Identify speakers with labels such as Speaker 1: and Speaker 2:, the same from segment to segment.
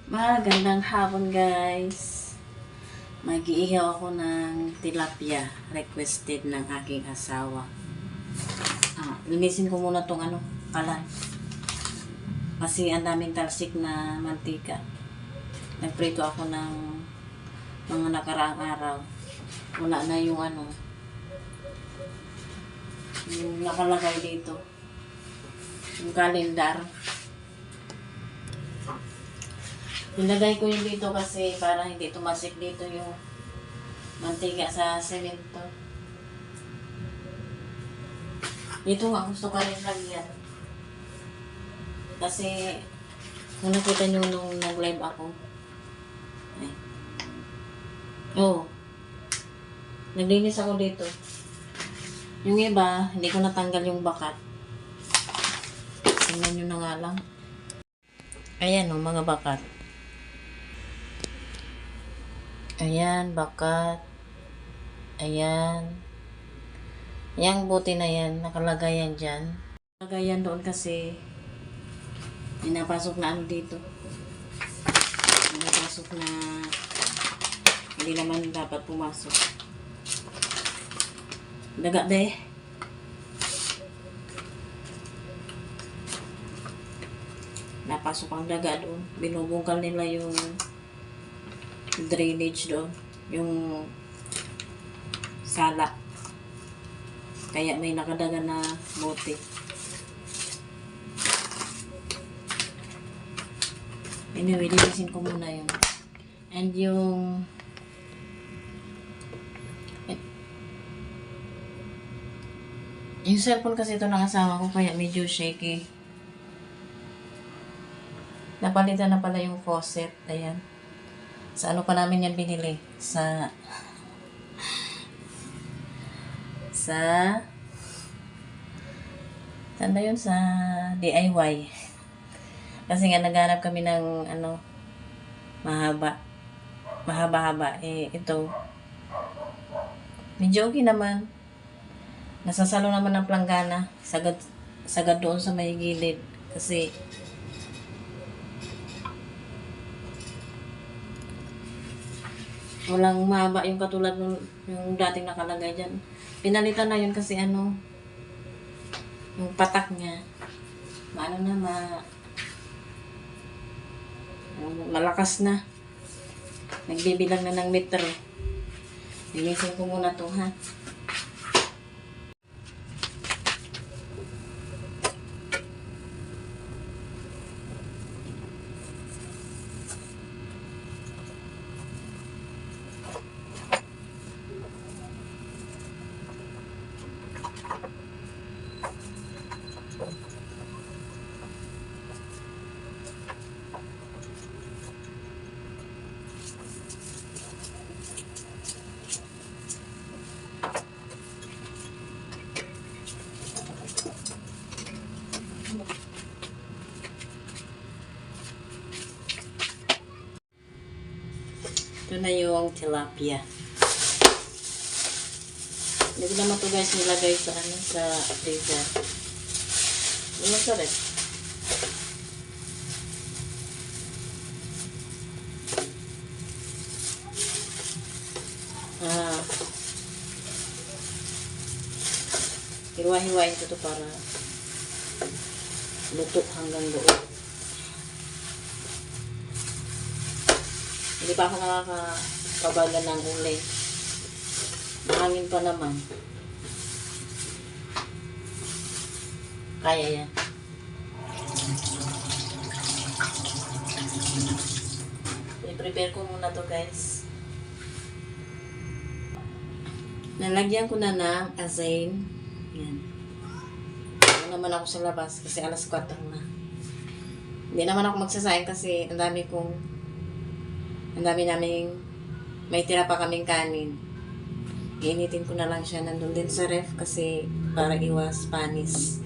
Speaker 1: Magandang hapon guys. Mag-iihaw ako ng tilapia. Requested ng aking asawa. Linisin ko muna tong kalan. Kasi ang daming talsik na mantika. Nagprito ako ng mga nakaraang araw. Wala na yung yung nakalagay dito. Yung kalendar. Nilagay ko yung dito kasi para hindi tumasik dito yung mantika sa semento. Dito nga gusto ka rin lagyan. Kasi kung nakita nyo nung nag-live ako. Ay. Naglinis ako dito. Yung iba, hindi ko natanggal yung bakat. Tingnan nyo na nga lang. Ayan mga bakat. Ayan, bakat. Ayan. Yang buti na yan, nakalagay yan dyan. Nakalagay yan doon kasi pinapasok na dito. Pinapasok na hindi naman dapat pumasok. Daga be. Napasok ang daga doon. Binubungkal nila yung drainage doon, yung sala, kaya may nakadaga na bote. Anyway, linisin ko muna yun. And yung cellphone kasi ito ng asawa ko, kaya medyo shaky. Napalitan na pala yung faucet. Ayan. Sa pa namin yan binili? Sa saan ba yun? Sa DIY. Kasi nga naghanap kami ng mahaba-haba. Ito medyo okay naman. Nasasalo naman ng planggana. Sagad doon sa may gilid. Kasi walang mahaba yung katulad ng yung dating nakalagay dyan. Pinalitan na yun kasi yung patak niya. Malakas na. Nagbibilang na ng meter. Linisin ko muna to ha. Ito na yung tilapia. Hindi ko naman ito guys nilagay sa freezer. Ano sa rin? Hiwa-hiwain ko ito para luto hanggang doon. Hindi pa ako nakakabagan ng ulay. Mahangin pa naman. Kaya yan. I-prepare ko muna to guys. Nalagyan ko na ng asin. Yan. Ano naman ako sa labas kasi alas 4 na. Hindi naman ako magsasayang kasi ang dami naming may tira pa kaming kanin. Iinitin ko na lang siya nandun din sa ref kasi para iwas panis.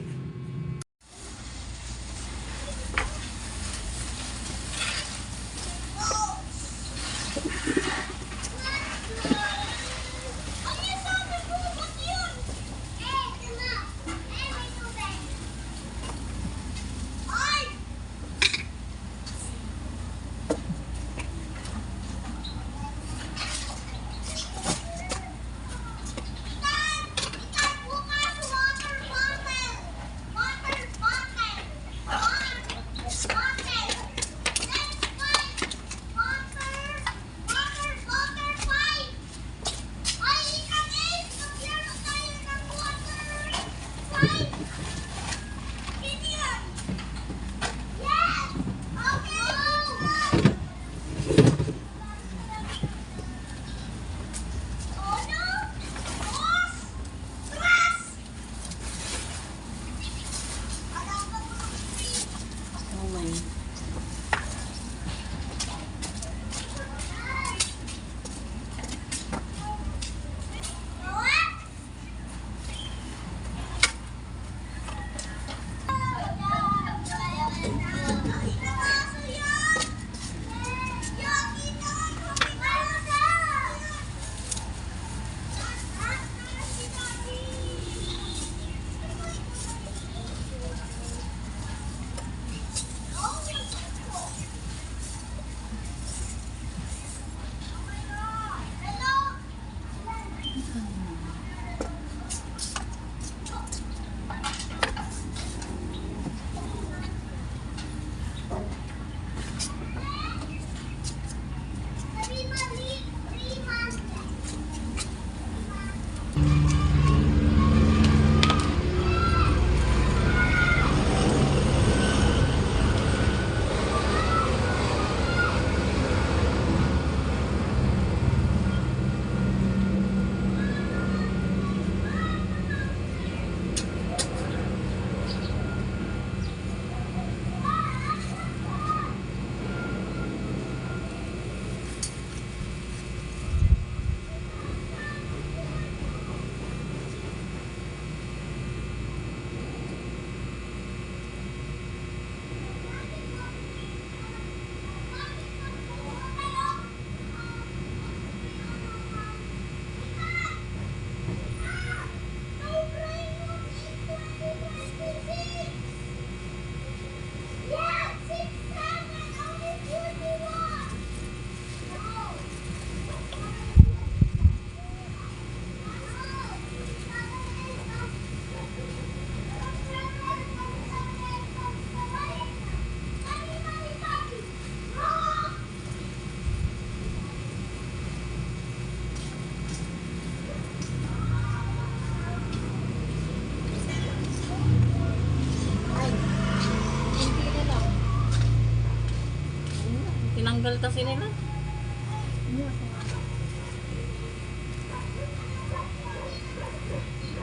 Speaker 1: Tinanggal kasi nila.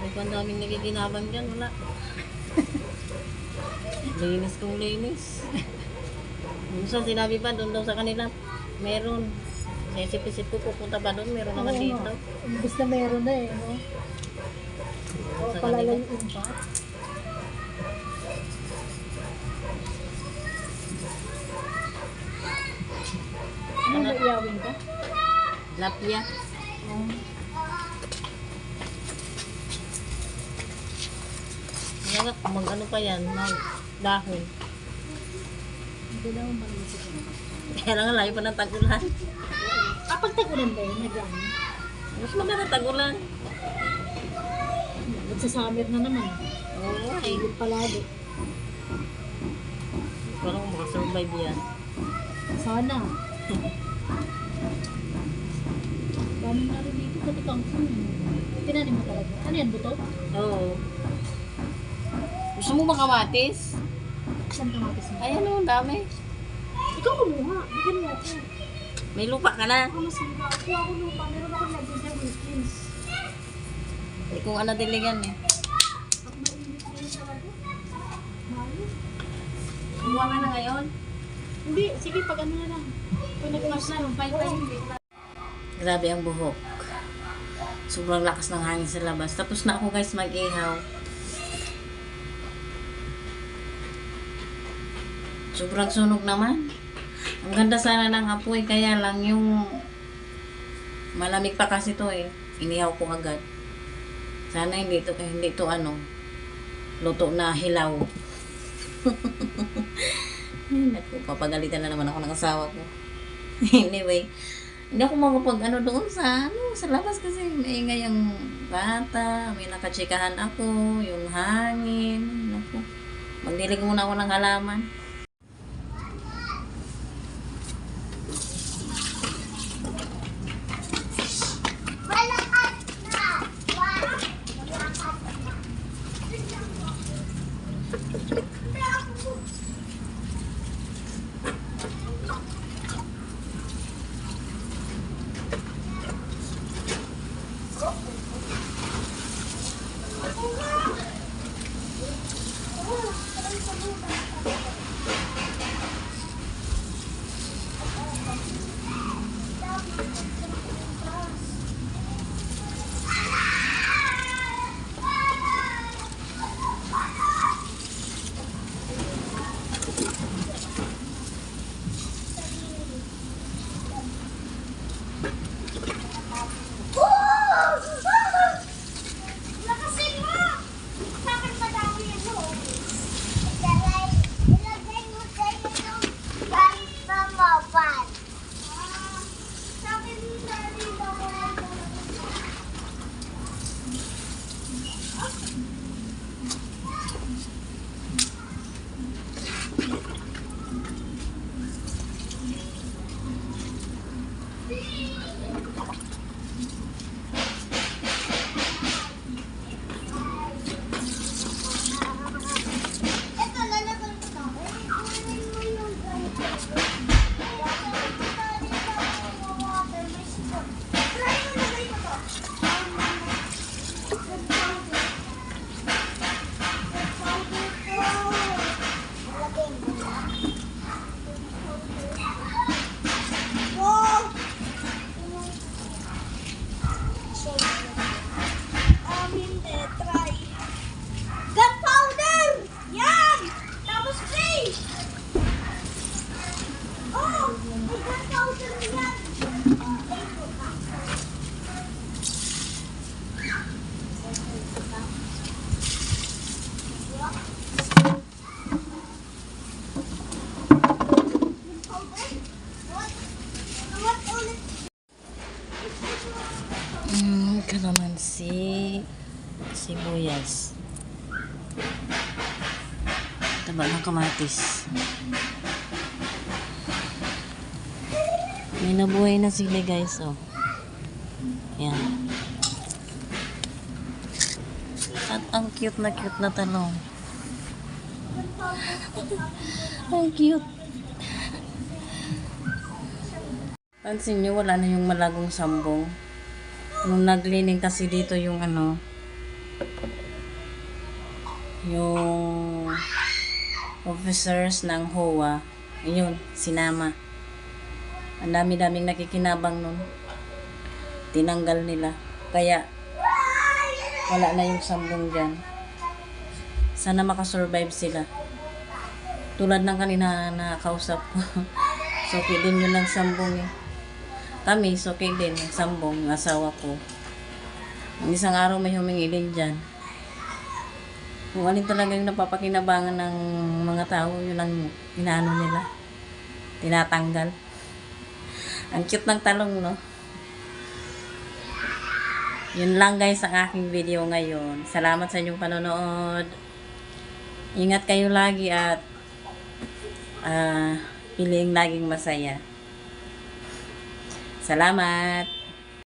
Speaker 1: May ang daming nagiginabang dyan, wala. Linis kong linis. Minsan sinabi pa doon daw sa kanila, meron. Sisip-isip ko, pupunta pa doon, meron naman dito.
Speaker 2: Imbis na meron na eh, no? O
Speaker 1: Sa
Speaker 2: palalayuin
Speaker 1: kanila.
Speaker 2: pa. Ano ba iyawin ka?
Speaker 1: Lapya. Kaya mag-ano pa yan, mag-dahon.
Speaker 2: Hindi naman malisip ko.
Speaker 1: Kaya lang layo pa ng tagulan.
Speaker 2: Kapag tagulan ba yun, nag-ano?
Speaker 1: Mas maganda tagulan.
Speaker 2: Magsasamir na naman.
Speaker 1: Oo, ay.
Speaker 2: Higit palagi.
Speaker 1: Parang makasurvive yan.
Speaker 2: Sana. Dami na rin dito, pati kangkong. Tinanim mo talaga. Ano yan, buto?
Speaker 1: Oo. Gusto mo ba kamatis?
Speaker 2: Saan kamatis mo?
Speaker 1: Ayan o, dami.
Speaker 2: Ikaw kumuha. Bigyan mo ako.
Speaker 1: May lupa ka na.
Speaker 2: Ako masira. Kuha ako lupa. Meron ako lagi sa Wilkins.
Speaker 1: Hindi kong ano diligan eh.
Speaker 2: Pag mainit na yun talaga. Mayo.
Speaker 1: Kumuha ka na ngayon?
Speaker 2: Hindi. Sige, pag ano na lang. Pag nag-mas na, pay-pay.
Speaker 1: Grabe ang buhok. Sobrang lakas ng hangin sa labas. Tapos na ako guys mag-ihaw. Sobrang sunog naman. Ang ganda sana ng apoy. Kaya lang yung malamig pa kasi to eh. Inihaw ko agad. Sana hindi to ano luto na hilaw. Naku, papagalitan na naman ako ng asawa ko. Anyway, hindi ako makapag ano doon sa labas kasi maingay ang bata, may nakachikahan ako, yung hangin. Naku, magdilig muna ako ng halaman. Kalamansi, sibuyas, taba ng kamatis. May nabuhay na sila guys, oh. Yan. At ang cute na talong. Ang cute. Pansin nyo, wala na yung malagong sambong. Nung naglining kasi dito yung yung officers ng HOA, ayun, sinama. Ang dami-daming nakikinabang nun. Tinanggal nila. Kaya, wala na yung sambong dyan. Sana makasurvive sila. Tulad ng kanina na kausap ko. Suki din yun ng sambong eh. Kami, suki din ng sambong, yung asawa ko. Ang isang araw may humingi din dyan. Kung alin talaga yung napapakinabangan ng mga tao, yun ang inaano nila. Tinatanggal. Ang cute ng talong, no? Yun lang guys ang aking video ngayon. Salamat sa inyong panonood. Ingat kayo lagi at piling laging masaya. Salamat!